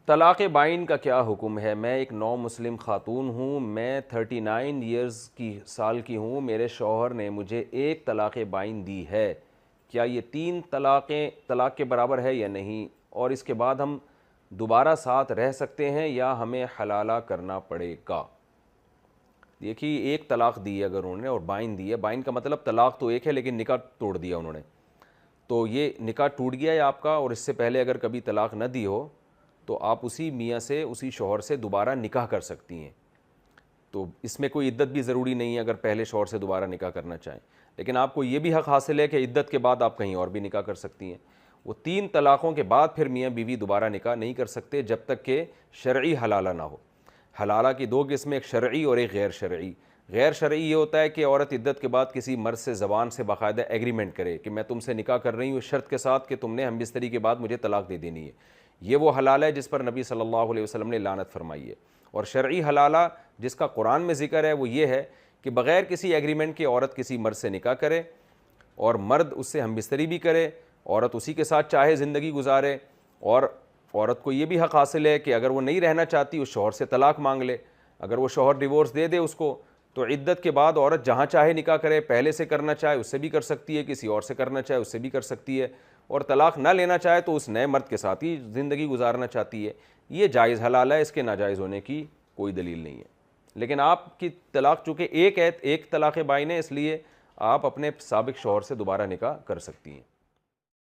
तलाक़ बाइन का क्या हुक्म है? मैं एक नौ मुस्लिम ख़ातून हूँ। मैं 39 ईयर्स की साल की हूँ। मेरे शौहर ने मुझे एक तलाक़ बाइन दी है। क्या ये 3 तलाक़ के बराबर है या नहीं? और इसके बाद हम दोबारा साथ रह सकते हैं या हमें हलाला करना पड़ेगा? देखिए, एक तलाक़ दी है अगर उन्होंने और बाइन दी है, बाइन का मतलब तलाक़ तो एक है लेकिन निकाह तोड़ दिया उन्होंने, तो ये निकाह टूट गया है आपका। और इससे पहले अगर कभी तलाक़ न दी हो तो आप उसी मियाँ से, उसी शौहर से दोबारा निकाह कर सकती हैं। तो इसमें कोई इद्दत भी ज़रूरी नहीं है अगर पहले शौहर से दोबारा निकाह करना चाहें, लेकिन आपको ये भी हक़ हासिल है कि इद्दत के बाद आप कहीं और भी निकाह कर सकती हैं। वो 3 तलाक़ों के बाद फिर मियाँ बीवी दोबारा निकाह नहीं कर सकते जब तक कि शरई हलाला ना हो। हलाला की 2 किस्में, एक शरई और एक गैर शरई। गैर शरई ये होता है कि औरत इद्दत के बाद किसी मर्द से ज़बान से बाकायदा एग्रीमेंट करे कि मैं तुमसे निकाह कर रही हूँ शर्त के साथ कि तुमने हम बिस्तरी के बाद मुझे तलाक़ दे देनी है। ये वो हलाल है जिस पर नबी सल्लल्लाहु अलैहि वसल्लम ने लानत फरमाई है। और शरई हलाला जिसका कुरान में ज़िक्र है वो ये है कि बग़ैर किसी एग्रीमेंट के औरत किसी मर्द से निकाह करे और मर्द उससे हम बिस्तरी भी करे, औरत उसी के साथ चाहे ज़िंदगी गुजारे, और औरत को ये भी हक़ हासिल है कि अगर वो नहीं रहना चाहती उस शौहर से तलाक़ मांग ले। अगर वो शौहर डिवोर्स दे दे उसको तो इद्दत के बाद औरत जहाँ चाहे निकाह करे, पहले से करना चाहे उससे भी कर सकती है, किसी और से करना चाहे उससे भी कर सकती है, और तलाक़ ना लेना चाहे तो उस नए मर्द के साथ ही ज़िंदगी गुजारना चाहती है। ये जायज़ हलाल है, इसके नाजायज़ होने की कोई दलील नहीं है। लेकिन आपकी तलाक़ चूँकि एक तलाक़ बाइन है, इसलिए आप अपने साबिक़ शौहर से दोबारा निकाह कर सकती हैं।